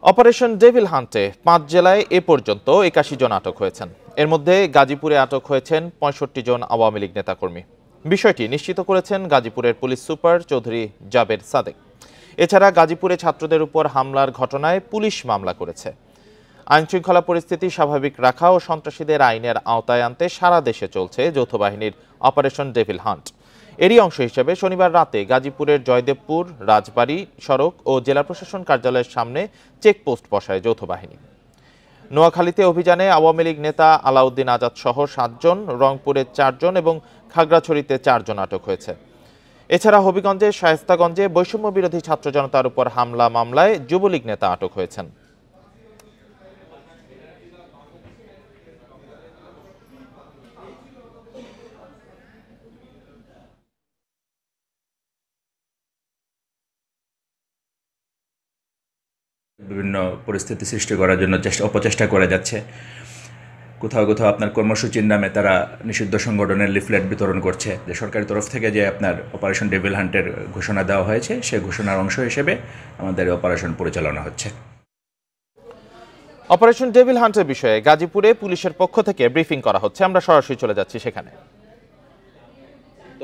Operation devil হান্টে ৫ জেলায় এ পর্যন্ত ৮১ জন আটক হয়েছেন। এর মধ্যে গাজীপুরে আটক হয়েছেন ৬৫ জন আওয়ামী লীগ নেতাকর্মী। বিষয়টি নিশ্চিত করেছেন গাজীপুরের পুলিশ সুপার চৌধুরী জাবের সাদেক। এছাড়া গাজীপুরে ছাত্রদের উপর হামলার ঘটনায় পুলিশ মামলা করেছে। আইনশৃঙ্খলা পরিস্থিতি স্বাভাবিক রাখা ও সন্ত্রাসীদের আইনের আওতায় আনতে সারা দেশে চলছে যৌথ বাহিনীর অপারেশন ডেভিল হান্ট। এরই অংশ হিসেবে শনিবার রাতে গাজীপুরের জয়দেবপুর রাজবাড়ী সড়ক ও জেলা প্রশাসন কার্যালয়ের সামনে চেকপোস্ট বসায় যৌথ বাহিনী। নোয়াখালীতে অভিযানে আওয়ামী লীগ নেতা আলাউদ্দিন আজাদ সহ ৭ জন, রংপুরে ৪ জন এবং খাগড়াছড়িতে ৪ জন আটক হয়েছে। এছাড়া হবিগঞ্জে শায়েস্তাগঞ্জে বৈষম্য বিরোধী ছাত্র জনতার উপর হামলা মামলায় যুবলীগ নেতা আটক হয়েছেন। বিভিন্ন পরিস্থিতি সৃষ্টি করার জন্য অপচেষ্টা করে যাচ্ছে। কোথাও কোথাও আপনার কর্মসূচির নামে তারা নিষিদ্ধ সংগঠনের লিফলেট বিতরণ করছে। যে সরকারের তরফ থেকে যে আপনার অপারেশন ডেভিল হান্টের ঘোষণা দেওয়া হয়েছে, সেই ঘোষণার অংশ হিসেবে আমাদের অপারেশন পরিচালনা হচ্ছে। অপারেশন ডেভিল হান্টের বিষয়ে গাজীপুরে পুলিশের পক্ষ থেকে ব্রিফিং করা হচ্ছে। আমরা সরাসরি চলে যাচ্ছি সেখানে।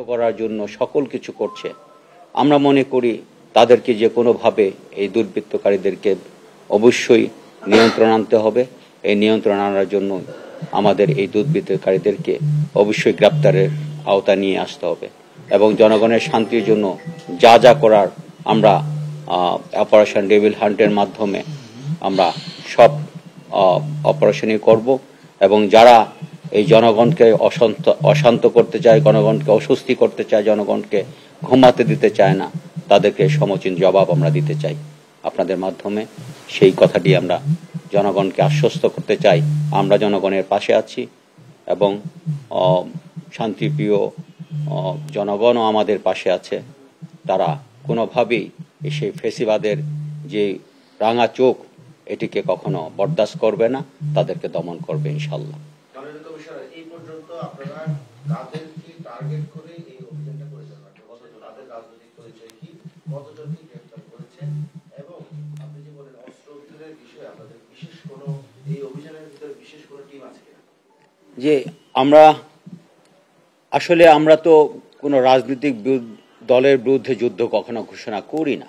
করার জন্য সকল কিছু করছে। আমরা মনে করি তাদেরকে যে কোনোভাবে এই দুর্বৃত্তকারীদেরকে অবশ্যই নিয়ন্ত্রণ আনতে হবে। এই নিয়ন্ত্রণ আনার জন্য আমাদের এই দুর্বৃত্তকারীদেরকে অবশ্যই গ্রেপ্তারের আওতা নিয়ে আসতে হবে এবং জনগণের শান্তির জন্য যা যা করার আমরা অপারেশন ডেভিল হান্টের মাধ্যমে আমরা সব অপারেশনই করব এবং যারা এই জনগণকে অশান্ত করতে চায়, জনগণকে অস্বস্তি করতে চায়, জনগণকে ঘুমাতে দিতে চায় না, তাদেরকে সমুচিত জবাব আমরা দিতে চাই। আপনাদের মাধ্যমে সেই কথাটি আমরা জনগণকে আশ্বস্ত করতে চাই। আমরা জনগণের পাশে আছি এবং শান্তিপ্রিয় জনগণও আমাদের পাশে আছে। তারা কোনোভাবেই সেই ফেসিবাদের যে রাঙা চোখ, এটিকে কখনো বরদাস্ত করবে না, তাদেরকে দমন করবে ইনশাল্লাহ। যে আমরা তো কোনো রাজনৈতিক দলের বিরুদ্ধে যুদ্ধ কখনো ঘোষণা করি না।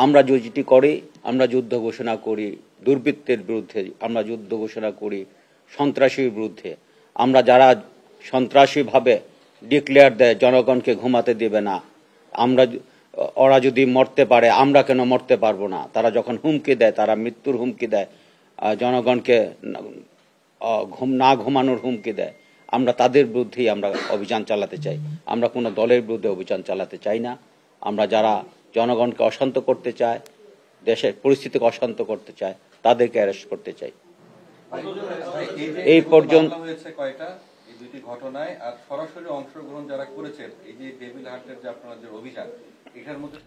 আমরা যেটি করি, আমরা যুদ্ধ ঘোষণা করি দুর্বৃত্তের বিরুদ্ধে, আমরা যুদ্ধ ঘোষণা করি সন্ত্রাসীর বিরুদ্ধে। আমরা যারা সন্ত্রাসীভাবে ডিক্লেয়ার দেয় জনগণকে ঘুমাতে দেবে না, ওরা যদি মরতে পারে আমরা কেন মরতে পারবো না, তারা যখন হুমকি দেয়, তারা মৃত্যুর হুমকি দেয়, জনগণকে না ঘুমানোর হুমকি দেয়, আমরা তাদের বিরুদ্ধেই আমরা অভিযান চালাতে চাই। আমরা কোনো দলের বিরুদ্ধে অভিযান চালাতে চাই না। আমরা যারা জনগণকে অশান্ত করতে চায়, দেশের পরিস্থিতিকে অশান্ত করতে চায়, তাদেরকে অ্যারেস্ট করতে চাই। এই পর্যন্ত দুইটি ঘটনায় আর সরাসরি অংশগ্রহণ যারা করেছেন এই যে ডেভিল হান্টের যে আপনাদের অভিযান, এটার মধ্যে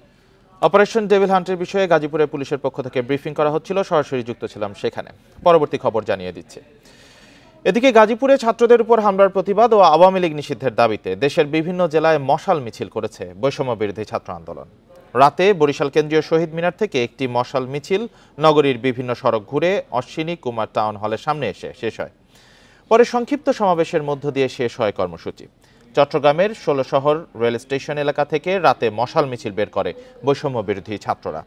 অপারেশন ডেভিল হান্টের বিষয়ে গাজীপুরে পুলিশের পক্ষ থেকে ব্রিফিং করা হচ্ছিল। সরাসরি যুক্ত ছিলাম সেখানে। পরবর্তী খবর জানিয়ে দিচ্ছে। এদিকে গাজীপুরে ছাত্রদের উপর হামলার প্রতিবাদ ও আওয়ামী লীগ নিষিদ্ধের দাবিতে দেশের বিভিন্ন জেলায় মশাল মিছিল করেছে বৈষম্য বিরোধী ছাত্র আন্দোলন। রাতে বরিশাল কেন্দ্রীয় শহীদ মিনার থেকে একটি মশাল মিছিল নগরীর বিভিন্ন সড়ক ঘুরে অশ্বিনী কুমার টাউন হলের সামনে এসে শেষ হয়। পরে সংক্ষিপ্ত সমাবেশের মধ্য দিয়ে শেষ হয় কর্মসূচি। চট্টগ্রামের ১৬ শহর রেল স্টেশন এলাকা থেকে রাতে মশাল মিছিল বের করে বৈষম্য বিরোধী ছাত্ররা।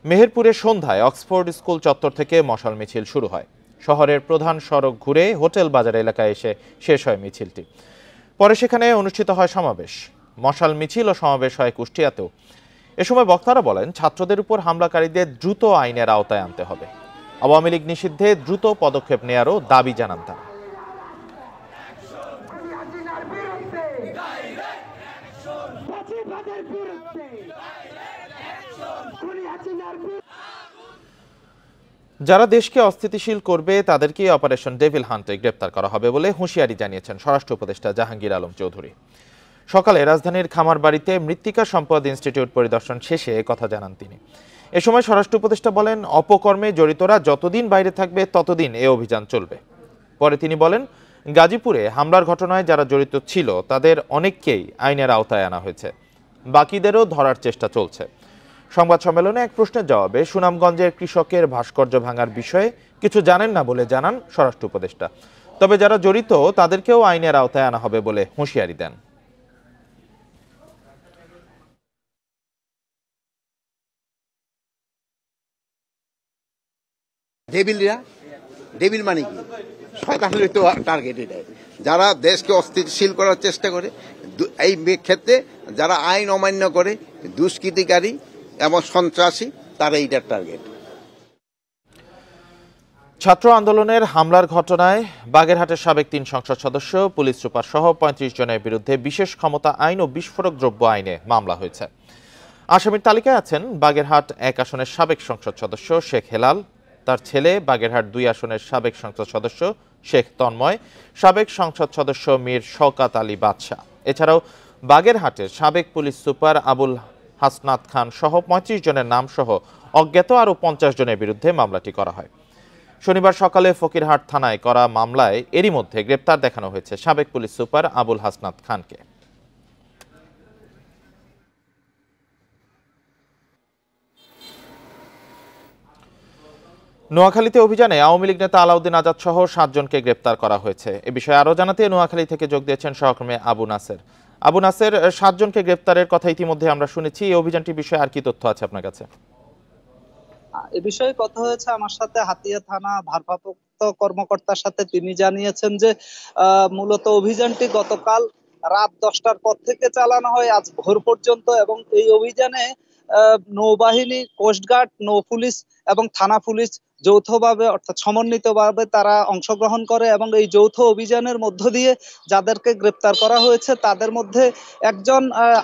মেহেরপুরে সন্ধ্যায় অক্সফোর্ড স্কুল চত্বর থেকে মশাল মিছিল শুরু হয়। শহরের প্রধান সড়ক ঘুরে হোটেল বাজার এলাকায় এসে শেষ হয় মিছিলটি। পরে সেখানে অনুষ্ঠিত হয় সমাবেশ। মশাল মিছিল ও সমাবেশ হয় কুষ্টিয়াতেও। এ সময় বক্তারা বলেন, ছাত্রদের উপর হামলাকারীদের দ্রুত আইনের আওতায় আনতে হবে। আওয়ামী লীগ নিষিদ্ধে দ্রুত পদক্ষেপ নেয়ারও দাবি জানান তারা। যারা দেশকে অস্থিতিশীল করবে তাদেরকে অপারেশন ডেভিল হান্টে গ্রেপ্তার করা হবে বলে হুঁশিয়ারি জানিয়েছেন স্বরাষ্ট্র উপদেষ্টা জাহাঙ্গীর আলম চৌধুরী। সকালে রাজধানীর খামারবাড়িতে মৃত্তিকা সম্পদ ইনস্টিটিউট পরিদর্শন শেষে কথা জানান তিনি। এ সময় স্বরাষ্ট্র উপদেষ্টা বলেন, অপকর্মে জড়িতরা যতদিন বাইরে থাকবে ততদিন এ অভিযান চলবে। পরে তিনি বলেন, গাজীপুরে হামলার ঘটনায় যারা জড়িত ছিল তাদের অনেককেই আইনের আওতায় আনা হয়েছে, বাকিদেরও ধরার চেষ্টা চলছে। সংবাদ সম্মেলনে এক প্রশ্নের জবাবে সুনামগঞ্জের কৃষকের ভাস্কর্য ভাঙার বিষয়ে কিছু জানেন না বলে জানান স্বরাষ্ট্র উপদেষ্টা। তবে যারা জড়িত তাদেরকেও আইনের আওতায় আনা হবে বলে হুঁশিয়ারি দেন। ডেভিল মানে কি? শয়তানের তো টার্গেট এটাই। যারা দেশকে অস্থিতিশীল করার চেষ্টা করে, এই ক্ষেত্রে যারা আইন অমান্য করে, দুষ্কৃতিকারী এবং সন্ত্রাসী, তারা এইটার টার্গেট। ছাত্র আন্দোলনের হামলার ঘটনায় বাগেরহাটের সাবেক 3 সংসদ সদস্য, পুলিশ সুপার সহ 35 জনের বিরুদ্ধে বিশেষ ক্ষমতা আইন ও বিস্ফোরক দ্রব্য আইনে মামলা হয়েছে। আসামির তালিকায় আছেন বাগেরহাট 1 আসনের সাবেক সংসদ সদস্য শেখ হেলাল, তার ছেলে বাগেরহাট 2 আসনের সাবেক সংসদ সদস্য শেখ তন্ময়, সাবেক সংসদ সদস্য মীর শওকাত আলী বাদশাহ। এছাড়াও বাগেরহাটের সাবেক পুলিশ সুপার আবুল হাসনাত খান সহ 35 জনের নাম সহ অজ্ঞাত আরও 50 জনের বিরুদ্ধে মামলাটি করা হয়। শনিবার সকালে ফকিরহাট থানায় করা মামলায় এরই মধ্যে গ্রেপ্তার দেখানো হয়েছে সাবেক পুলিশ সুপার আবুল হাসনাত খানকে। নোয়াখালীতে অভিযানে আওয়ামী লীগ নেতা আলাউদ্দিন আজাদ সহ 7 জনকে গ্রেপ্তার করা হয়েছে। এ বিষয়ে আরো জানাতে নোয়াখালী থেকে যোগ দিয়েছেন সহকর্মী আবু নাসের। 7 জনকে গ্রেপ্তারের কথা ইতিমধ্যে আমরা শুনেছি। এই অভিযানটির বিষয়ে আর কি তথ্য আছে আপনার কাছে? এ বিষয়ে কথা হয়েছে আমার সাথে হাতিয়া থানা ভারপ্রাপ্ত কর্মকর্তার সাথে। তিনি জানিয়েছেন যে মূলত অভিযানটি গতকাল রাত 10টার পর থেকে চালানো হয় আজ ভোর পর্যন্ত, এবং এই অভিযানে নৌবাহিনী, কোস্টগার্ড, নৌ পুলিশ এবং থানা পুলিশ যৌথভাবে অর্থাৎ সমন্বিতভাবে তারা অংশগ্রহণ করে, এবং এই যৌথ অভিযানের মধ্য দিয়ে যাদেরকে গ্রেপ্তার করা হয়েছে তাদের মধ্যে একজন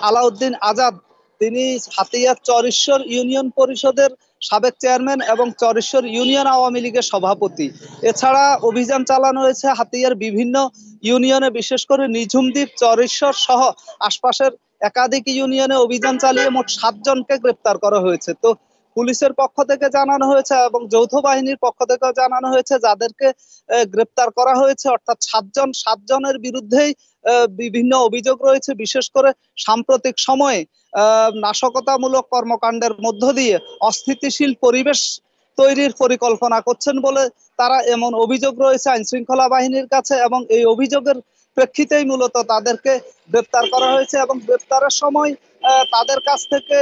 আলাউদ্দিন আজাদ, তিনি হাতিয়ার চরেশ্বর ইউনিয়ন পরিষদের সাবেক চেয়ারম্যান এবং চরেশ্বর ইউনিয়ন আওয়ামী লীগের সভাপতি। এছাড়া অভিযান চালানো হয়েছে হাতিয়ার বিভিন্ন ইউনিয়নে, বিশেষ করে নিঝুমদ্বীপ, চরেশ্বর সহ আশপাশের একাধিক ইউনিয়নে অভিযান চালিয়ে মোট 7 জনকে গ্রেপ্তার করা হয়েছে। তো পুলিশের পক্ষ থেকে জানানো হয়েছে এবং যৌথ বাহিনীর পক্ষ থেকে জানানো হয়েছে যাদেরকে গ্রেপ্তার করা হয়েছে অর্থাৎ 7 জনের বিরুদ্ধেই বিভিন্ন অভিযোগ রয়েছে। বিশেষ করে সাম্প্রতিক সময়ে নাশকতামূলক কর্মকাণ্ডের মধ্য দিয়ে অস্থিতিশীল পরিবেশ তৈরির পরিকল্পনা করছেন বলে তারা এমন অভিযোগ রয়েছে আইন শৃঙ্খলা বাহিনীর কাছে, এবং এই অভিযোগের প্রেক্ষিতেই মূলত তাদেরকে গ্রেপ্তার করা হয়েছে। এবং গ্রেপ্তারের সময় তাদের কাছ থেকে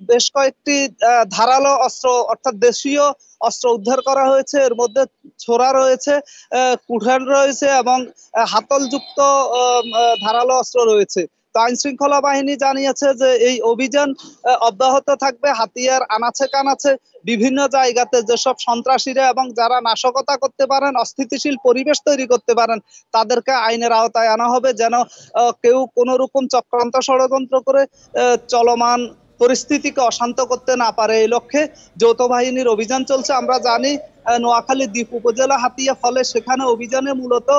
বেশ কয়েকটি ধারালো অস্ত্র অর্থাৎ দেশীয় অস্ত্র উদ্ধার করা হয়েছে। এর মধ্যে ছোরা রয়েছে, কুঠার রয়েছে এবং হাতলযুক্ত ধারালো অস্ত্র রয়েছে। তো আইন শৃঙ্খলা বাহিনী জানিয়েছে যে এই অভিযান অব্যাহত থাকবে। হাতিয়ার আনাচে কানাচে বিভিন্ন জায়গাতে যেসব সন্ত্রাসীরা এবং যারা নাশকতা করতে পারেন, অস্থিতিশীল পরিবেশ তৈরি করতে পারেন, তাদেরকে আইনের আওতায় আনা হবে, যেন কেউ কোনো রকম চক্রান্ত ষড়যন্ত্র করে চলমান পরিস্থিতিকে অশান্ত করতে না পারে। এই লক্ষ্যে যৌথ বাহিনীর অভিযান চলছে। আমরা জানি নোয়াখালী দ্বীপ উপজেলা হাতিয়া, ফলে সেখানে অভিযানে মূলত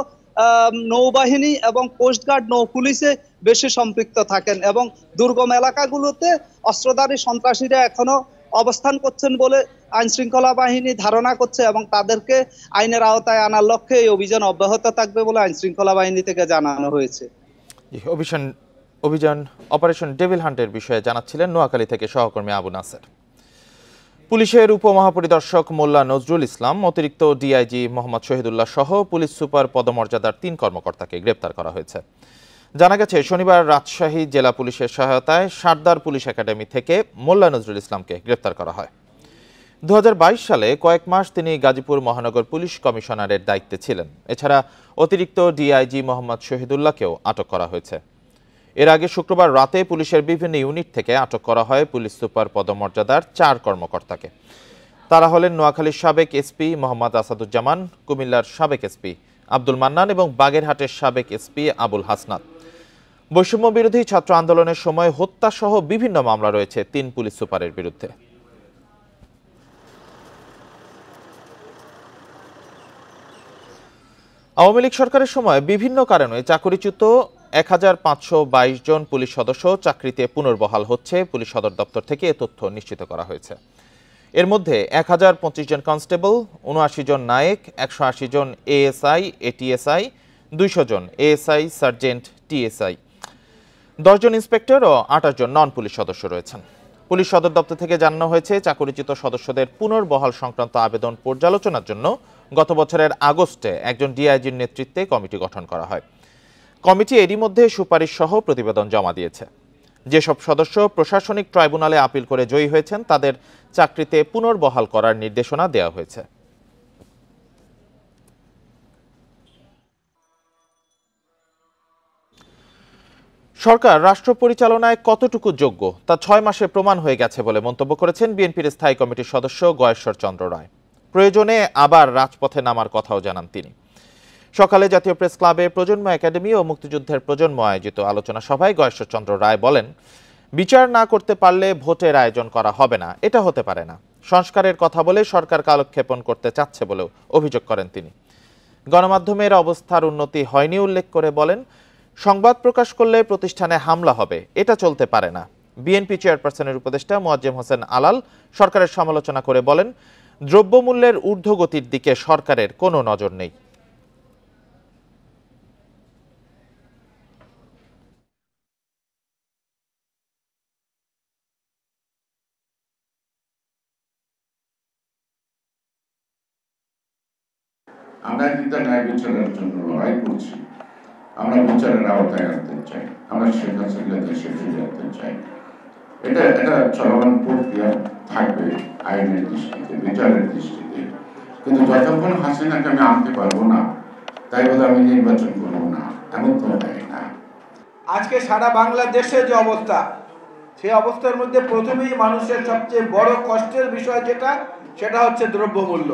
নৌবাহিনী এবং কোস্টগার্ড, নৌ পুলিশে বেশি সম্পৃক্ত থাকেন, এবং দুর্গম এলাকাগুলোতে অস্ত্রধারী সন্ত্রাসীরা এখনো অবস্থান করছেন বলে আইন শৃঙ্খলা বাহিনী ধারণা করছে, এবং তাদেরকে আইনের আওতায় আনার লক্ষ্যে এই অভিযান অব্যাহত থাকবে বলে আইন শৃঙ্খলা বাহিনী থেকে জানানো হয়েছে। অভিযান অপারেশন ডেভিল হান্টের বিষয়ে জানাচ্ছিলেন নোয়াখালী থেকে সহকর্মী আবু নাসের। পুলিশের উপমহাপরিদর্শক মোল্লা নজরুল ইসলাম, অতিরিক্ত ডিআইজি মোহাম্মদ শহীদুল্লাহ সহ পুলিশ সুপার পদমর্যাদার 3 কর্মকর্তাকে গ্রেপ্তার করা হয়েছে। জানা গেছে শনিবার রাজশাহী জেলা পুলিশের সহায়তায় সারদার পুলিশ একাডেমি থেকে মোল্লা নজরুল ইসলামকে গ্রেপ্তার করা হয়। 2022 সালে কয়েক মাস তিনি গাজীপুর মহানগর পুলিশ কমিশনারের দায়িত্বে ছিলেন। এছাড়া অতিরিক্ত ডিআইজি মোহাম্মদ শহীদুল্লাহকেও আটক করা হয়েছে। এর আগে শুক্রবার রাতে পুলিশের বিভিন্ন ইউনিট থেকে আটক করা হয় পুলিশ সুপার পদমর্যাদার 4 কর্মকর্তাকে। তারা হলেন নোয়াখালীর সাবেক এসপি মোহাম্মদ আসাদুজ্জামান, কুমিল্লার সাবেক এসপি আব্দুল মান্নান এবং বাগেরহাটের সাবেক এসপি আবুল হাসনাত। বৈষম্য বিরোধী ছাত্র আন্দোলনের সময় হত্যা সহ বিভিন্ন মামলা রয়েছে 3 পুলিশ সুপারের বিরুদ্ধে। আওয়ামী লীগ সরকারের সময় বিভিন্ন কারণে চাকরিচ্যুত 1522 জন পুলিশ সদস্য চাকরিতে পুনর্বহাল হচ্ছে পুলিশ সদর দপ্তর থেকে এ তথ্য নিশ্চিত করা হয়েছে। এর মধ্যে 1025 জন কনস্টেবল, 79 জন নায়েক, 180 জন এএসআই, এটিএসআই, 200 জন এএসআই, সার্জেন্ট, টিএসআই, 10 জন ইন্সপেক্টর ও 28 জন নন পুলিশ সদস্য রয়েছেন। পুলিশ সদর দপ্তর থেকে জানানো হয়েছে, চাকরিচ্যুত সদস্যদের পুনর্বহাল সংক্রান্ত আবেদন পর্যালোচনার জন্য গত বছরের আগস্টে একজন ডিআইজির নেতৃত্বে কমিটি গঠন করা হয়। কমিটি এরই মধ্যে সুপারিশ সহ প্রতিবেদন জমা দিয়েছে। যেসব সদস্য প্রশাসনিক ট্রাইব্যুনালে আপিল করে জয়ী হয়েছেন তাদের চাকরিতে পুনর্বহাল করার নির্দেশনা দেওয়া হয়েছে। সরকার রাষ্ট্র পরিচালনায় কতটুকু যোগ্য তা 6 মাসে প্রমাণ হয়ে গেছে বলে মন্তব্য করেছেন বিএনপির স্থায়ী কমিটির সদস্য গয়েশ্বর চন্দ্র রায়। প্রয়োজনে আবার রাজপথে নামার কথাও জানান তিনি। সকালে জাতীয় প্রেস ক্লাবে প্রজন্ম একাডেমি ও মুক্তিযুদ্ধের প্রজন্ম আয়োজিত আলোচনা সভায় গয়েশ্বর চন্দ্র রায় বলেন, বিচার না করতে পারলে ভোটের আয়োজন করা হবে না, এটা হতে পারে না। সংস্কারের কথা বলে সরকার কালক্ষেপণ করতে চাচ্ছে বলেও অভিযোগ করেন তিনি। গণমাধ্যমের অবস্থার উন্নতি হয়নি উল্লেখ করে বলেন, সংবাদ প্রকাশ করলে প্রতিষ্ঠানে হামলা হবে, এটা চলতে পারে না। বিএনপি চেয়ারপারসনের উপদেষ্টা মোয়াজ্জেম হোসেন আলাল সরকারের সমালোচনা করে বলেন, দ্রব্যমূল্যের ঊর্ধ্বগতির দিকে সরকারের কোনো নজর নেই। আমরা কিন্তু ন্যায় বিচারের জন্য লড়াই করছি। আমরা বিচারের আওতায় আনতে চাই, আমরা শেখ হাসিনা দেশে ফিরে আনতে চাই। এটা চলমান প্রক্রিয়া থাকবে আইনের দৃষ্টিতে, বিচারের দৃষ্টিতে। কিন্তু যতক্ষণ হাসিনাকে আমি আনতে পারবো না, তাই বলে আমি নির্বাচন করবো না, এমন তো হয় না। আজকে সারা বাংলাদেশের যে অবস্থা, সেই অবস্থার মধ্যে প্রথমেই মানুষের সবচেয়ে বড় কষ্টের বিষয় সেটা হচ্ছে দ্রব্যমূল্য।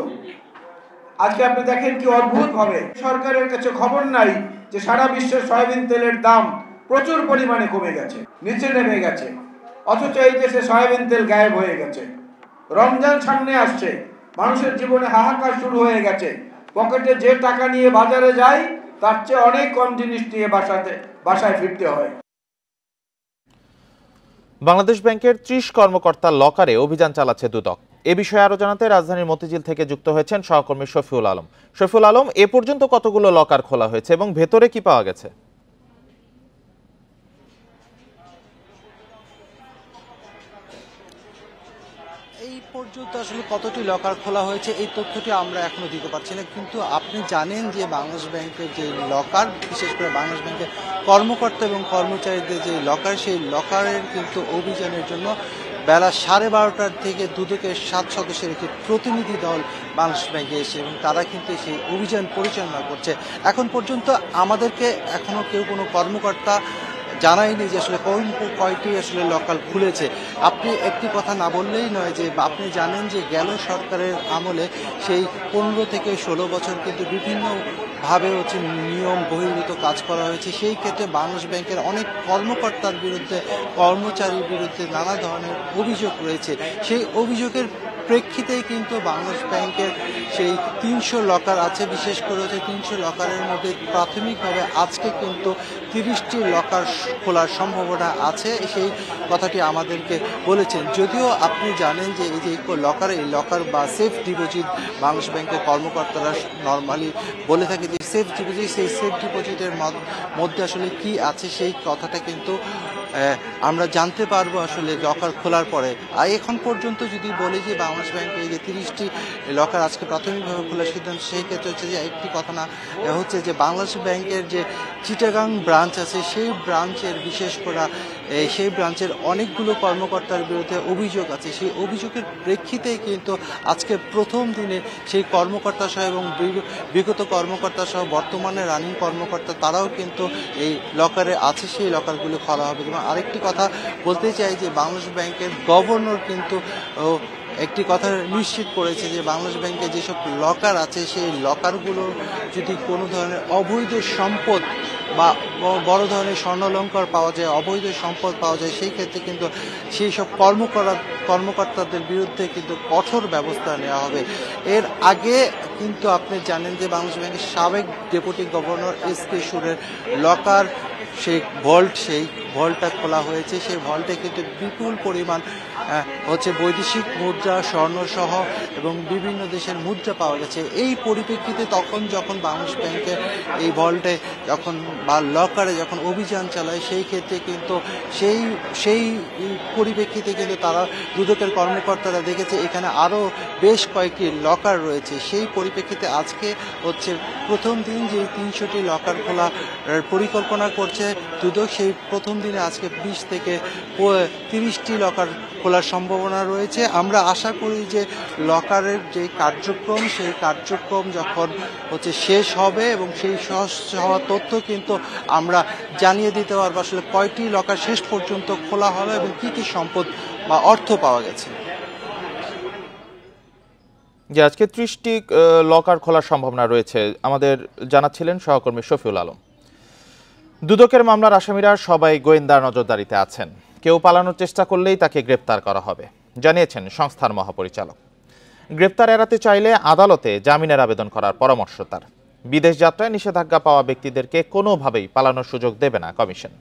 আজকে আপনি দেখেন কি অদ্ভুত ভাবে সরকারের কাছে খবর নাই যে সারা বিশ্বের সয়াবিন তেলের দাম প্রচুর পরিমাণে কমে গেছে, নিচে নেমে গেছে, অথচ এই দেশে সয়াবিন তেল গায়েব হয়ে গেছে। রমজান সামনে আসছে, মানুষের জীবনে হাহাকার শুরু হয়ে গেছে। পকেটে যে টাকা নিয়ে বাজারে যায় তার চেয়ে অনেক কম জিনিস নিয়ে বাসায় ফিরতে হয়। বাংলাদেশ ব্যাংকের 30 কর্মকর্তার লকারে অভিযান চালাচ্ছে দুদক। এ বিষয়ে আরো জানাতে রাজধানীর মতিঝিল থেকে যুক্ত হয়েছেন সহকর্মী শফিউল আলম। শফিউল আলম, এ পর্যন্ত কতগুলো লকার খোলা হয়েছে এবং ভেতরে কি পাওয়া গেছে? এই পর্যন্ত আসলে কতটি লকার খোলা হয়েছে এই তথ্যটি আমরা এখনো দিতে পারছি না, কিন্তু আপনি জানেন যে বাংলাদেশ ব্যাংকের যে লকার, বিশেষ করে বাংলাদেশ ব্যাংকের কর্মকর্তা এবং কর্মচারীদের যে লকার, সেই লকারের কিন্তু অভিযানের জন্য বেলা 12:30টার থেকে দুদকের 7 সদস্যের একটি প্রতিনিধি দল বাংলাদেশ ব্যাংকে এসে এবং তারা কিন্তু সেই অভিযান পরিচালনা করছে। এখন পর্যন্ত আমাদেরকে এখনো কেউ কোনো কর্মকর্তা জানায়নি যে আসলে কয়টি আসলে লকার খুলেছে। আপনি একটি কথা না বললেই নয় যে আপনি জানেন যে গেল সরকারের আমলে সেই 15 থেকে 16 বছর কিন্তু বিভিন্নভাবে নিয়ম বহির্ভূত কাজ করা হয়েছে। সেই ক্ষেত্রে বাংলাদেশ ব্যাংকের অনেক কর্মকর্তার বিরুদ্ধে, কর্মচারীর বিরুদ্ধে নানা ধরনের অভিযোগ রয়েছে। সেই অভিযোগের প্রেক্ষিতেই কিন্তু বাংলাদেশ ব্যাংকের সেই 300 লকার আছে, বিশেষ করে 300 লকারের মধ্যে প্রাথমিকভাবে আজকে কিন্তু 30টি লকার খোলার সম্ভাবনা আছে, সেই কথাটি আমাদেরকে বলেছেন। যদিও আপনি জানেন যে এই যে লকার বা সেফ ডিপোজিট বাংলাদেশ ব্যাংকের কর্মকর্তারা নর্মালি বলে থাকে যে সেফ ডিপোজিট, সেই সেফ ডিপোজিটের মধ্যে আসলে কি আছে সেই কথাটা কিন্তু আমরা জানতে পারবো আসলে লকার খোলার পরে। আর এখন পর্যন্ত যদি বলি যে বাংলাদেশ ব্যাংকে এই যে 30টি লকার আজকে প্রাথমিকভাবে খোলার সিদ্ধান্ত, সেই ক্ষেত্রে হচ্ছে যে একটি কথা না হচ্ছে যে বাংলাদেশ ব্যাংকের যে চিটাগাং ব্রাঞ্চ আছে সেই ব্রাঞ্চের বিশেষ করে সেই ব্রাঞ্চের অনেকগুলো কর্মকর্তার বিরুদ্ধে অভিযোগ আছে। সেই অভিযোগের প্রেক্ষিতেই কিন্তু আজকে প্রথম দিনে সেই কর্মকর্তা সহ এবং বিগত কর্মকর্তা সহ বর্তমানে রানিং কর্মকর্তা তারাও কিন্তু এই লকারে আছে, সেই লকারগুলো খোলা হবে। এবং আরেকটি কথা বলতে চাই যে বাংলাদেশ ব্যাংকের গভর্নর কিন্তু একটি কথা নিশ্চিত করেছে যে বাংলাদেশ ব্যাংকে যেসব লকার আছে সেই লকারগুলো যদি কোনো ধরনের অবৈধ সম্পদ বা বড় ধরনের স্বর্ণালঙ্কার পাওয়া যায়, অবৈধ সম্পদ পাওয়া যায়, সেই ক্ষেত্রে কিন্তু সেই সব কর্মকর্তাদের বিরুদ্ধে কিন্তু কঠোর ব্যবস্থা নেওয়া হবে। এর আগে কিন্তু আপনি জানেন যে বাংলাদেশ ব্যাংকের সাবেক ডেপুটি গভর্নর এস.কে. সুরের লকার সেই ভল্টটা খোলা হয়েছে। সেই ভল্টে কিন্তু বিপুল পরিমাণ হচ্ছে বৈদেশিক মুদ্রা, স্বর্ণসহ এবং বিভিন্ন দেশের মুদ্রা পাওয়া গেছে। এই পরিপ্রেক্ষিতে তখন যখন বাংলাদেশ ব্যাংকের এই ভল্টে যখন বা লকারে যখন অভিযান চালায়, সেই ক্ষেত্রে কিন্তু সেই পরিপ্রেক্ষিতে কিন্তু তারা দুদকের কর্মকর্তারা দেখেছে এখানে আরও বেশ কয়েকটি লকার রয়েছে। সেই পরিপ্রেক্ষিতে আজকে হচ্ছে প্রথম দিন যে 300টি লকার খোলার পরিকল্পনা করছে দুদক, সেই প্রথম দিনে আজকে 20 থেকে 30টি লকার খোলার সম্ভাবনা রয়েছে। আমরা আশা করি যে লকারের যে কার্যক্রম, সেই কার্যক্রম যখন হচ্ছে শেষ হবে এবং সেই শেষ হওয়ার তথ্য কিন্তু আমরা জানিয়ে দিতে পারবো আসলে কয়টি লকার শেষ পর্যন্ত খোলা হলো এবং কি কি সম্পদ বা অর্থ পাওয়া গেছে। যে আজকে 30টি লকার খোলার সম্ভাবনা রয়েছে আমাদের জানাচ্ছিলেন সহকর্মী শফিউল আলম। দুদকের মামলার আসামিরা সবাই গোয়েন্দা নজরদারিতে আছেন, কেউ পালানোর চেষ্টা করলেই তাকে গ্রেপ্তার করা হবে জানিয়েছেন সংস্থার মহাপরিচালক। গ্রেপ্তার এড়াতে চাইলে আদালতে জামিনের আবেদন করার পরামর্শ তার। বিদেশ যাত্রায় নিষেধাজ্ঞা পাওয়া ব্যক্তিদেরকে কোনোভাবেই পালানোর সুযোগ দেবে না কমিশন।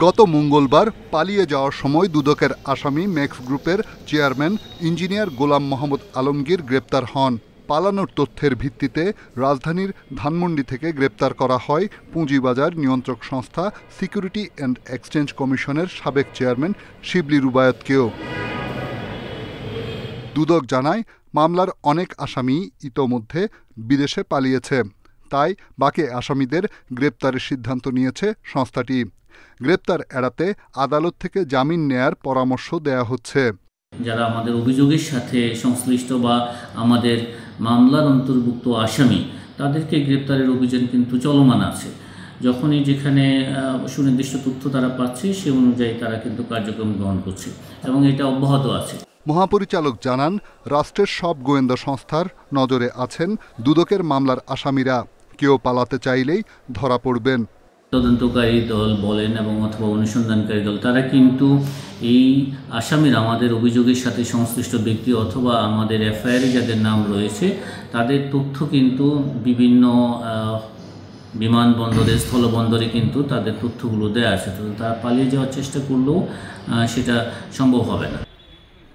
গত মঙ্গলবার পালিয়ে যাওয়ার সময় দুদকের আসামি ম্যাক্স গ্রুপের চেয়ারম্যান ইঞ্জিনিয়ার গোলাম মোহাম্মদ আলমগীর গ্রেপ্তার হন। পালানোর তথ্যের ভিত্তিতে রাজধানীর ধানমন্ডি থেকে গ্রেপ্তার করা হয় পুঁজিবাজার নিয়ন্ত্রক সংস্থা সিকিউরিটি অ্যান্ড এক্সচেঞ্জ কমিশনের সাবেক চেয়ারম্যান শিবলি রুবায়তকেও। দুদক জানায় মামলার অনেক আসামি ইতোমধ্যে বিদেশে পালিয়েছে, তাই বাকি আসামিদের গ্রেপ্তারের সিদ্ধান্ত নিয়েছে সংস্থাটি। গ্রেপ্তার এড়াতে আদালত থেকে জামিন নেয়ার পরামর্শ দেয়া হচ্ছে। যারা আমাদের অভিযোগের সাথে সংশ্লিষ্ট বা আমাদের মামলার অন্তর্ভুক্ত আসামি, তাদেরকে গ্রেপ্তারের অভিযান কিন্তু চলমান আছে। যখনই যেখানে সুনির্দিষ্ট তথ্য তারা পাচ্ছে সে অনুযায়ী তারা কিন্তু কার্যক্রম গ্রহণ করছে এবং এটা অব্যাহত আছে। মহাপরিচালক জানান, রাষ্ট্রের সব গোয়েন্দা সংস্থার নজরে আছেন দুদকের মামলার আসামিরা। কেউ পালাতে চাইলেই ধরা পড়বেন। তদন্তকারী দল বলেন এবং অথবা অনুসন্ধানকারী দল, তারা কিন্তু এই আসামির আমাদের অভিযোগের সাথে সংশ্লিষ্ট ব্যক্তি অথবা আমাদের এফআইআরে যাদের নাম রয়েছে তাদের তথ্য কিন্তু বিভিন্ন বিমানবন্দরে, স্থলবন্দরে কিন্তু তাদের তথ্যগুলো দেওয়া আছে। তো তারা পালিয়ে যাওয়ার চেষ্টা করলেও সেটা সম্ভব হবে না।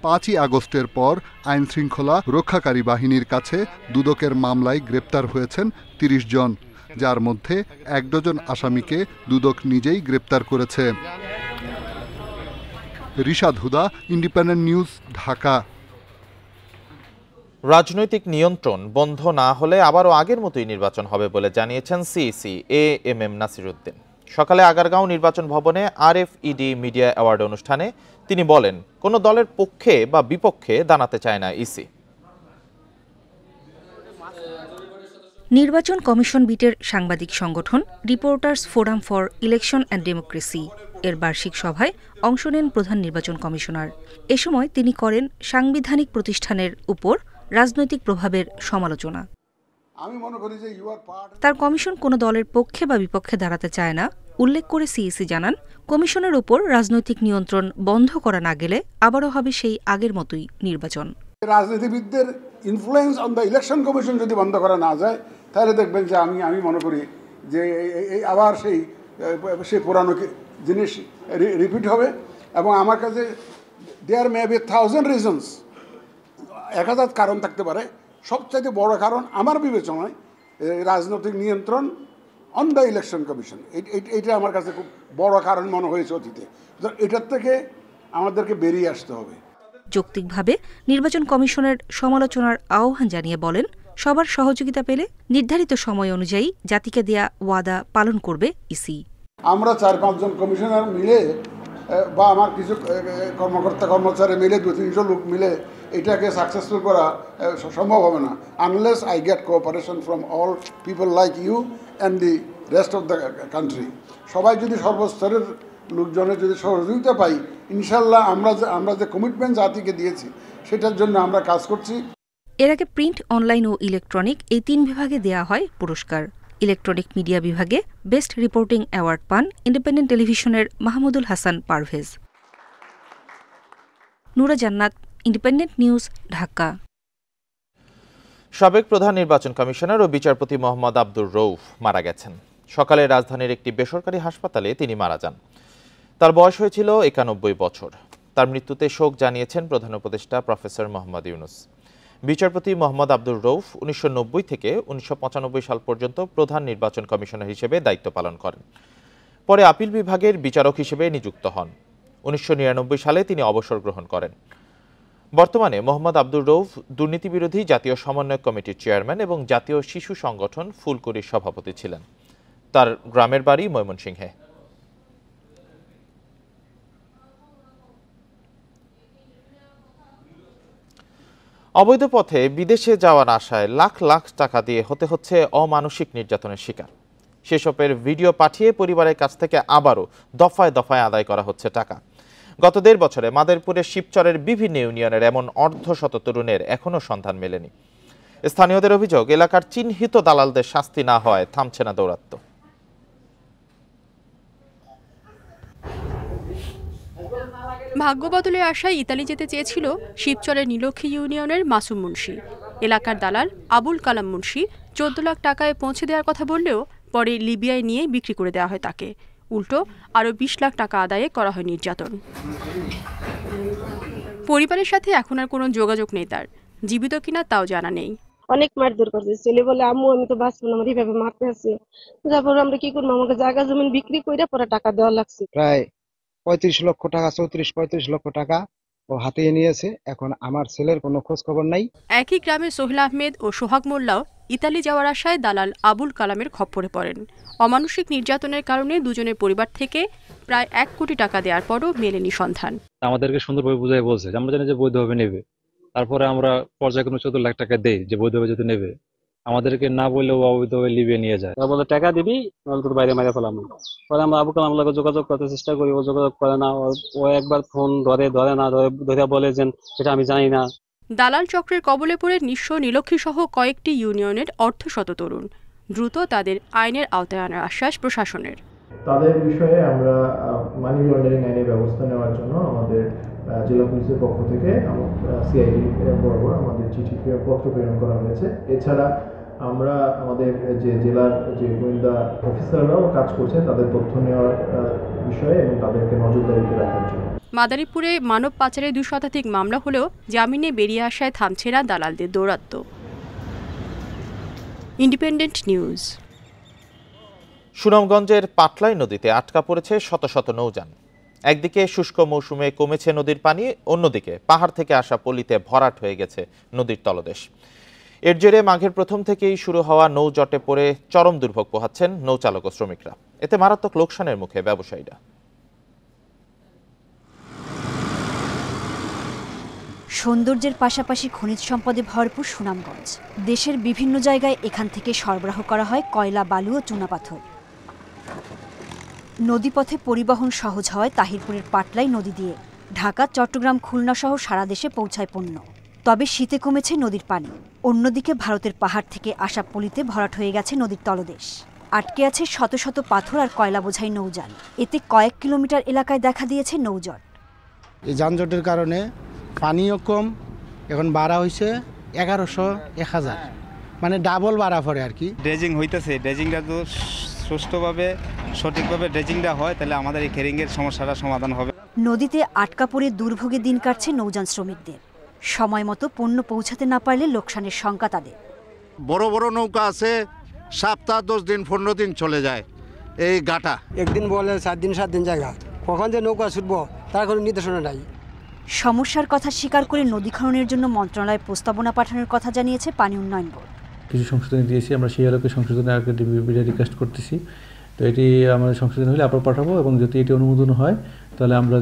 5ই আগস্টের পর আইনশৃঙ্খলা রক্ষাকারী বাহিনীর কাছে দুদকের মামলায় গ্রেপ্তার হয়েছেন 30 জন, যার মধ্যে 1 ডজন আসামিকে দুদক নিজেই গ্রেপ্তার করেছে। রিশাদ হুদা, ইন্ডিপেন্ডেন্ট নিউজ, ঢাকা। রাজনৈতিক নিয়ন্ত্রণ বন্ধ না হলে আবারও আগের মতোই নির্বাচন হবে বলে জানিয়েছেন সিইসি এএমএম নাসিরউদ্দিন। সকালে আগারগাঁও নির্বাচন ভবনে আরএফইডি মিডিয়া অ্যাওয়ার্ড অনুষ্ঠানে তিনি বলেন, কোনো দলের পক্ষে বা বিপক্ষে দাঁড়াতে চায় না ইসি। নির্বাচন কমিশন বিটের সাংবাদিক সংগঠন reporters forum for election and democracy এর বার্ষিক সভায় অংশ নেন প্রধান নির্বাচন কমিশনার। এ সময় তিনি করেন সাংবিধানিক প্রতিষ্ঠানের উপর রাজনৈতিক প্রভাবের সমালোচনা। তার কমিশন কোনো দলের পক্ষে বা বিপক্ষে দাঁড়াতে চায় না উল্লেখ করে সিইসি জানান, কমিশনের উপর রাজনৈতিক নিয়ন্ত্রণ বন্ধ করা না গেলে আবারও হবে সেই আগের মতোই নির্বাচন। রাজনীতিবিদদের influence on the election commission যদি বন্ধ করা না যায়, তাহলে দেখবেন যে আমি মনে করি যে আবার সেই পুরানো জিনিস রিপিট হবে। এবং আমার কাছে দেয়ার মে বি 1000 রিজনস, 1000 কারণ থাকতে পারে। সবচাইতে বড় কারণ আমার বিবেচনায় রাজনৈতিক নিয়ন্ত্রণ অন দ্য ইলেকশন কমিশন, এইটা আমার কাছে খুব বড় কারণ মনে হয়েছে অতীতে। এটার থেকে আমাদেরকে বেরিয়ে আসতে হবে। যৌক্তিকভাবে নির্বাচন কমিশনের সমালোচনার আহ্বান জানিয়ে বলেন, সবার সহযোগিতা পেলে নির্ধারিত সময় অনুযায়ী জাতিকে দেয়া ওয়াদা পালন করবে ইসি। আমরা 4-5 জন কমিশনার মিলে বা আমার কিছু কর্মচারী মিলে 200-300 লোক মিলে এটাকে সাকসেসফুল করা সম্ভব হবে না unless I get cooperation from all people like you and the rest of the country. সবাই যদি সর্বস্তরের লোকজনের যদি সহযোগিতা পাই, ইনশাল্লাহ আমরা যে কমিটমেন্ট জাতিকে দিয়েছি সেটার জন্য আমরা কাজ করছি। এর আগে প্রিন্ট, অনলাইন ও ইলেকট্রনিক এই 3 বিভাগে দেয়া হয় পুরস্কার। ইলেকট্রনিক মিডিয়া বিভাগে বেস্ট রিপোর্টিং অ্যাওয়ার্ড পান ইন্ডিপেন্ডেন্ট টেলিভিশনের মাহমুদুল হাসান পারভেজ। নুরা জান্নাত, ইন্ডিপেন্ডেন্ট নিউজ, ঢাকা। সাবেক প্রধান নির্বাচন কমিশনার ও বিচারপতি মোহাম্মদ আব্দুর রউফ মারা গেছেন। সকালে রাজধানীর একটি বেসরকারি হাসপাতালে তিনি মারা যান। তার বয়স হয়েছিল ৯১ বছর। তার মৃত্যুতে শোক জানিয়েছেন প্রধান উপদেষ্টা প্রফেসর মোহাম্মদ ইউনূস। বিচারপতি মোহাম্মদ আব্দুর রউফ ১৯৯০ থেকে ১৯৯৫ সাল পর্যন্ত প্রধান নির্বাচন কমিশনার হিসেবে দায়িত্ব পালন করেন। পরে আপিল বিভাগের বিচারক হিসেবে নিযুক্ত হন। ১৯৯৯ সালে তিনি অবসর গ্রহণ করেন। বর্তমানে মোহাম্মদ আব্দুর রউফ দুর্নীতি বিরোধী জাতীয় সমন্বয় কমিটির চেয়ারম্যান এবং জাতীয় শিশু সংগঠন ফুলকুরির সভাপতি ছিলেন। তার গ্রামের বাড়ি ময়মনসিংহে। অবৈধ পথে বিদেশে যাওয়ার আশায় লাখ লাখ টাকা দিয়ে হতে হচ্ছে অমানসিক নির্যাতনের শিকার। সেসবের ভিডিও পাঠিয়ে পরিবারের কাছ থেকে আবারও দফায় দফায় আদায় করা হচ্ছে টাকা। গত ১.৫ বছরে মাদারীপুরের শিবচরের বিভিন্ন ইউনিয়নের এমন অর্ধশত তরুণের এখনও সন্ধান মেলেনি। স্থানীয়দের অভিযোগ, এলাকার চিহ্নিত দালালদের শাস্তি না হওয়ায় থামছে না দৌরাত্ম্য। ভাগ্য বদলের আশায় ইতালি যেতে চেয়েছিল শিবচরের নীলক্ষী ইউনিয়নের মাসুম মুন্সি। এলাকার দালাল আবুল কালাম মুন্সি ১৪ লাখ টাকায় পৌঁছে দেওয়ার কথা বললেও পরে লিবিয়ায় নিয়ে বিক্রি করে দেওয়া হয় তাকে। উল্টো আরও ২০ লাখ টাকা আদায়ে করা হয় নির্যাতন। পরিবারের সাথে এখন আর কোনো যোগাযোগ নেই তার। জীবিত কিনা তাও জানা নেই। অনেক মারধর করছে। ছেলে বলে আম্মু আমি তো বাঁচবো না, আমার এইভাবে মারতে আছে। তারপর আমরা কি করবো, আমাকে জায়গা জমিন বিক্রি করে পরে টাকা দেওয়া লাগছে। প্রায় ৩৫ লক্ষ টাকা, ৩৪-৩৫ লক্ষ টাকা ও হাতিয়ে নিয়েছে। এখন আমার ছেলের কোনো খোঁজ খবর নাই। একই গ্রামের সোহেল আহমেদ ও সোহাগ মোল্লাও ইতালি যাওয়ার আশায় দালাল আবুল কালামের খপ্পরে পড়েন। অমানসিক নির্যাতনের কারণে দুজনের পরিবার থেকে প্রায় ১ কোটি টাকা দেওয়ার পরও মেলেনি সন্ধান। আমাদেরকে সুন্দরভাবে বুঝাই বলছে যে আমরা জানি যে বৈধভাবে নেবে, তারপরে আমরা পর্যায়ক্রমে ১৪ লাখ টাকা দেই যে বৈধভাবে যদি নেবে, আমাদেরকে না বললেও অবৈধভাবে লিবিয়ে নিয়ে যায়। বলে টাকা দিবি নাহলে তোর বাইরে মারা ফেলাম। পরে আমরা আবু কালাম লাগে যোগাযোগ করতে চেষ্টা করি, ও যোগাযোগ করে না। ও একবার ফোন ধরে না ধরে বলে যে এটা আমি জানি না। দালাল চক্রের কবলে পড়ে নিঃস্ব নীলক্ষী সহ কয়েকটি ইউনিয়নের অর্ধশত তরুণ। দ্রুত তাদের আইনের আওতায় আনার আশ্বাস প্রশাসনের। তাদের বিষয়ে আমরা মানি লন্ডারিং আইনে ব্যবস্থা নেওয়ার জন্য আমাদের জেলা পুলিশের পক্ষ থেকে সিআইডি বরাবর আমাদের চিঠি পত্র প্রেরণ করা হয়েছে। এছাড়া আমরা আমাদের যে জেলার যে গোয়েন্দা অফিসাররাও কাজ করছেন তাদের তথ্য নেওয়ার বিষয়ে এবং তাদেরকে নজরদারিতে রাখার জন্য। মাদারীপুরে মানব পাচারের ২ শতাধিক মামলা হলেও জামিনে বেরিয়ে আসায় থামছে না দালালদের দৌরাত্ম্য। Independent news. সুনামগঞ্জের পাটলাই নদীতে আটকা পড়েছে শত শত নৌযান। একদিকে শুষ্ক মৌসুমে কমেছে নদীর পানি, অন্যদিকে পাহাড় থেকে আসা পলিতে ভরাট হয়ে গেছে নদীর তলদেশ। এর জেরে মাঘের প্রথম থেকেই শুরু হওয়া নৌজটে পড়ে চরম দুর্ভোগ পোহাচ্ছেন নৌচালক ও শ্রমিকরা। এতে মারাত্মক লোকসানের মুখে ব্যবসায়ীরা। সৌন্দর্যের পাশাপাশি খনিজ সম্পদে ভরপুর সুনামগঞ্জ। দেশের বিভিন্ন জায়গায় এখান থেকে সরবরাহ করা হয় কয়লা, বালু ও চুনাপাথর। নদীপথে পরিবহন সহজ হয় তাহিরপুরের পাটলাই নদী দিয়ে। ঢাকা, চট্টগ্রাম, খুলনা সহ সারা দেশে পৌঁছায় পণ্য। তবে শীতে কমেছে নদীর পানি। অন্যদিকে ভারতের পাহাড় থেকে আসা পলিতে ভরাট হয়ে গেছে নদীর তলদেশ। আটকে আছে শত শত পাথর আর কয়লা বোঝাই নৌযান। এতে কয়েক কিলোমিটার এলাকায় দেখা দিয়েছে নৌজট। এই যানজটের কারণে পানিও কম, এখন ভাড়া হয়েছে ১১০০-১০০০, মানে ডাবল ভাড়া পড়ে আর কি। ড্রেজিং হইতেছে, ড্রেজিংটা তো সুষ্ঠুভাবে সঠিকভাবে ড্রেজিংটা হয় তাহলে আমাদের এই খেরিংয়ের সমস্যাটা সমাধান হবে। নদীতে আটকা পড়ে দুর্ভোগে দিন কাটছে নৌযান শ্রমিকদের। সময় মতো পণ্য পৌঁছাতে না পারলে লোকসানের শঙ্কা তাদের। বড় বড় নৌকা আছে, সপ্তাহ 10 দিন 15 দিন চলে যায় এই গাটা। একদিন বলে 7 দিন 7 দিন জায়গা, কখন যে নৌকা ছুটবো তার কোনো নির্দেশনা নাই। সমস্যার কথা স্বীকার করে নদী খননের জন্য মন্ত্রণালয়ে প্রস্তাবনা পাঠানোর কথা জানিয়েছে পানি উন্নয়ন বোর্ড। কিছু সংশোধন দিয়েছি, আমরা সেই আলোকে সংশোধনের আগে রিকোয়েস্ট করতেছি। তো এটি আমাদের সংশোধন হলে আবার পাঠাবো এবং যদি এটি অনুমোদন হয় তাহলে আমরা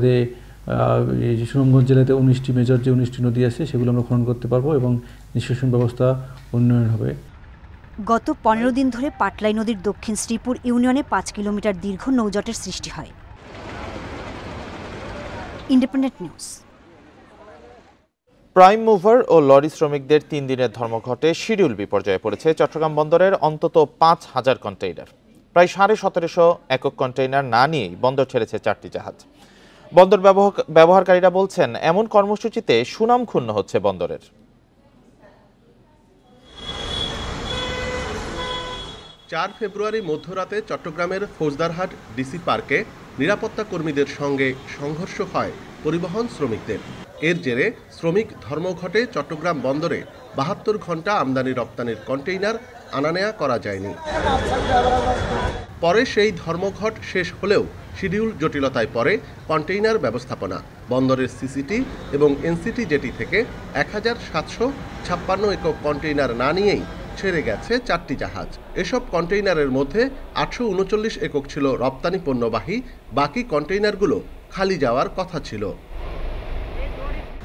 এই যে সুনামগঞ্জ জেলাতে 19টি মেজর যে 19টি নদী আছে সেগুলো আমরা খনন করতে পারবো এবং নিষ্কাশন ব্যবস্থা উন্নয়ন হবে। গত 15 দিন ধরে পাটলাই নদীর দক্ষিণ শ্রীপুর ইউনিয়নে 5 কিলোমিটার দীর্ঘ নৌজটের সৃষ্টি হয়। Independent news. প্রাইম মুভার ও লরি শ্রমিকদের 3 দিনের ধর্মঘটে শিডিউল বিপর্যয়ে পড়েছে চট্টগ্রাম বন্দরের অন্তত 5000 কন্টেইনার। প্রায় 1750 একক কন্টেইনার না নিয়েই বন্দর ছেড়েছে 4টি জাহাজ। বন্দর ব্যবহারকারীরা বলছেন, এমন কর্মসূচিতে সুনাম ক্ষুণ্ণ হচ্ছে বন্দরের। 4 ফেব্রুয়ারি মধ্যরাতে চট্টগ্রামের ফৌজদারহাট ডিসি পার্কে নিরাপত্তা কর্মীদের সঙ্গে সংঘর্ষ হয় পরিবহন শ্রমিকদের। এর জেরে শ্রমিক ধর্মঘটে চট্টগ্রাম বন্দরে 72 ঘন্টা আমদানি রপ্তানির কন্টেইনার আনা-নেয়া করা যায়নি। পরে সেই ধর্মঘট শেষ হলেও শিডিউল জটিলতায় পড়ে কন্টেইনার ব্যবস্থাপনা। বন্দরের সিসিটি এবং এনসিটি জেটি থেকে 1756 একক কন্টেইনার না নিয়েই ছেড়ে গেছে 4টি জাহাজ। এসব কন্টেইনারের মধ্যে 839 একক ছিল রপ্তানি পণ্যবাহী, বাকি কন্টেইনারগুলো খালি যাওয়ার কথা ছিল।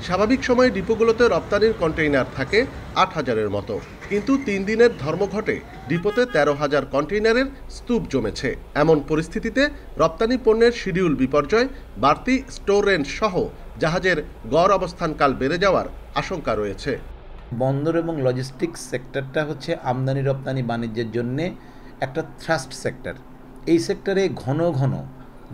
স্বাভাবিক সময়ে ডিপোগুলোতে রপ্তানির কন্টেইনার থাকে 8000-এর মতো, কিন্তু 3 দিনের ধর্মঘটে ডিপোতে 13,000 কন্টেইনারের স্তূপ জমেছে। এমন পরিস্থিতিতে রপ্তানি পণ্যের শিডিউল বিপর্যয়, বাড়তি স্টোর রেন্ট সহ জাহাজের গড় অবস্থানকাল বেড়ে যাওয়ার আশঙ্কা রয়েছে। বন্দর এবং লজিস্টিক্স সেক্টরটা হচ্ছে আমদানি রপ্তানি বাণিজ্যের জন্য একটা থ্রাস্ট সেক্টর। এই সেক্টরে ঘন ঘন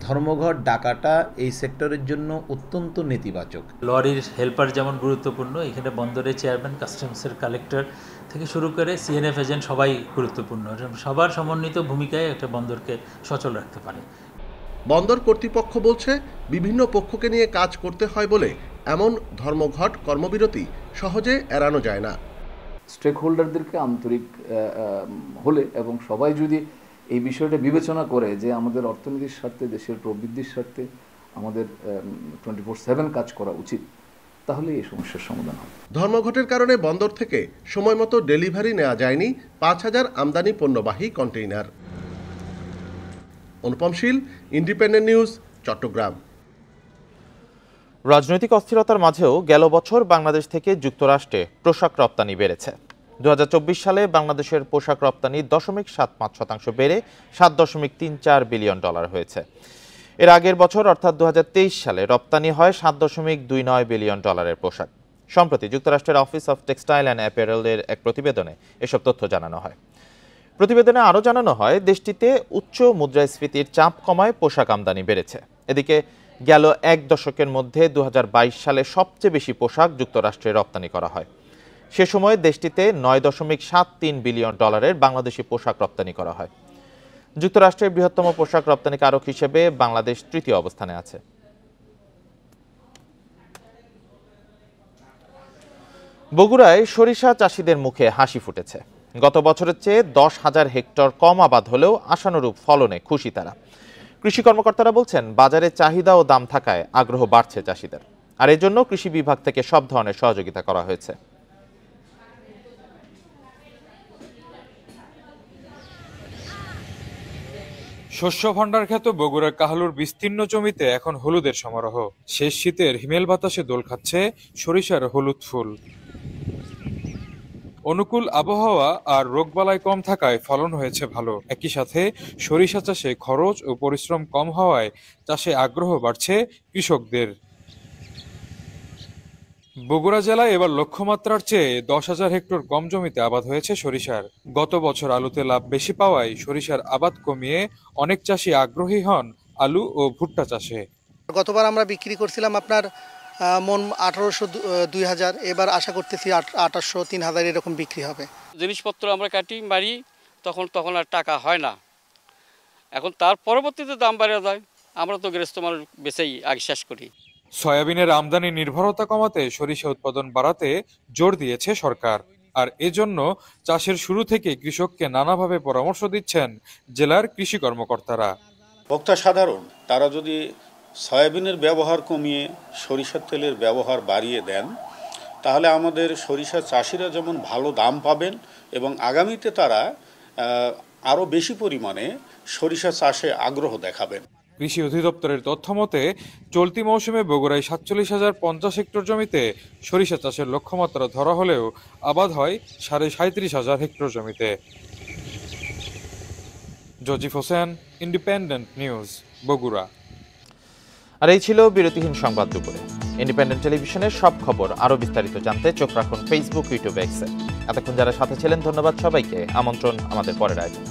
ধর্মঘট ডাকাটা এই সেক্টরের জন্য অত্যন্ত নেতিবাচক। লরির হেল্পার যেমন গুরুত্বপূর্ণ, এখানে বন্দরের চেয়ারম্যান, কাস্টমসের কালেক্টর থেকে শুরু করে সিএনএফ এজেন্ট সবাই গুরুত্বপূর্ণ। সবার সমন্বিত ভূমিকায় একটা বন্দরকে সচল রাখতে পারে। বন্দর কর্তৃপক্ষ বলছে বিভিন্ন পক্ষকে নিয়ে কাজ করতে হয় বলে এমন ধর্মঘট কর্মবিরতি সহজে এড়ানো যায় না। স্টেক হোল্ডারদেরকে আন্তরিক হলে এবং সবাই যদি এই বিষয়টা বিবেচনা করে যে আমাদের অর্থনীতির স্বার্থে, দেশের প্রবৃদ্ধির স্বার্থে আমাদের 24/7 কাজ করা উচিত, তাহলে এই সমস্যার সমাধান হবে। ধর্মঘটের কারণে বন্দর থেকে সময়মতো ডেলিভারি নেওয়া যায়নি 5000 আমদানি পণ্যবাহী কন্টেইনার। অনুপম শীল, ইন্ডিপেন্ডেন্ট নিউজ, চট্টগ্রাম। রাজনৈতিক অস্থিরতার মাঝেও গেল বছর বাংলাদেশ থেকে যুক্তরাষ্ট্রে পোশাক রপ্তানি বেড়েছে। 2024 সালে বাংলাদেশের পোশাক রপ্তানি 0.75% বেড়ে $7.34 বিলিয়ন হয়েছে। এর আগের বছর অর্থাৎ 2023 সালে রপ্তানি হয় $7.29 বিলিয়ন পোশাক। সম্প্রতি যুক্তরাষ্ট্রের অফিস অফ টেক্সটাইল অ্যান্ড অ্যাপারেলের এক প্রতিবেদনে এসব তথ্য জানানো হয়। প্রতিবেদনে আরও জানানো হয়, দেশটিতে উচ্চ মুদ্রাস্ফীতির চাপ কমায় পোশাক আমদানি বেড়েছে। এদিকে গেল এক দশকের মধ্যে 2022 সালে সবচেয়ে বেশি পোশাক যুক্তরাষ্ট্রে রপ্তানি করা হয়। সে সময় দেশটিতে $9.73 বিলিয়ন বাংলাদেশি পোশাক রপ্তানি করা হয়। যুক্তরাষ্ট্রের বৃহত্তম পোশাক রপ্তানিকারক হিসেবে বাংলাদেশ তৃতীয় অবস্থানে আছে। বগুড়ায় সরিষা চাষিদের মুখে হাসি ফুটেছে। গত বছরের চেয়ে 10,000 হেক্টর কম আবাদ হলেও আশানুরূপ ফলনে খুশি তারা। কৃষি কর্মকর্তারা বলছেন, বাজারে চাহিদা ও দাম থাকায় আগ্রহ বাড়ছে চাষিদের, আর এজন্য কৃষি বিভাগ থেকে সব ধরনের সহযোগিতা করা হয়েছে। শস্য ভাণ্ডার খ্যাত বগুড়ার কাহালুর বিস্তীর্ণ জমিতে এখন হলুদের সমারোহ। শেষ শীতের হিমেল বাতাসে দোল খাচ্ছে সরিষার হলুদ ফুল। অনুকূল আবহাওয়া আর রোগবালাই কম থাকায় ফলন হয়েছে ভালো। একই সাথে সরিষা চাষে খরচ ও পরিশ্রম কম হওয়ায় চাষে আগ্রহ বাড়ছে কৃষকদের। বগুড়া জেলায় এবার লক্ষ্যমাত্রার চেয়ে 10,000 হেক্টর কম জমিতে আবাদ হয়েছে সরিষার। গত বছর আলুতে লাভ বেশি পাওয়ায় সরিষার আবাদ কমিয়ে অনেক চাষি আগ্রহী হন আলু ও ভুট্টা চাষে। গতবার আমরা বিক্রি করছিলাম আপনার মন 1800-2000, এবার আশা করতেছি 2800-3000 এরকম বিক্রি হবে। জিনিসপত্র আমরা কাটি মারি, তখন আর টাকা হয় না। এখন তার পরবর্তীতে দাম বাড়িয়ে যায়, আমরা তো গৃহস্থ মানুষ বেচেই আগে শেষ করি। সয়াবিনের আমদানি নির্ভরতা কমাতে সরিষা উৎপাদন বাড়াতে জোর দিয়েছে সরকার, আর এজন্য চাষের শুরু থেকে কৃষককে নানাভাবে পরামর্শ দিচ্ছেন জেলার কৃষি কর্মকর্তারা। ভোক্তা সাধারণ তারা যদি সয়াবিনের ব্যবহার কমিয়ে সরিষার তেলের ব্যবহার বাড়িয়ে দেন, তাহলে আমাদের সরিষা চাষিরা যেমন ভালো দাম পাবেন এবং আগামীতে তারা আরও বেশি পরিমাণে সরিষা চাষে আগ্রহ দেখাবেন। কৃষি অধিদপ্তরের তথ্য মতে চলতি মৌসুমে বগুড়ায় 47,050 হেক্টর জমিতে সরিষা চাষের লক্ষ্যমাত্রা ধরা হলেও আবাদ হয় 37,500 হেক্টর জমিতে। জজিফ হোসেন, ইন্ডিপেন্ডেন্ট নিউজ, বগুড়া। আর এই ছিল বিরতিহীন সংবাদ দুপুরে। ইন্ডিপেন্ডেন্ট টেলিভিশনের সব খবর আরও বিস্তারিত জানতে চোখ রাখুন ফেসবুক, ইউটিউব, এক্সে। এতক্ষণ যারা সাথে ছিলেন ধন্যবাদ সবাইকে। আমন্ত্রণ আমাদের পরের আয়োজন।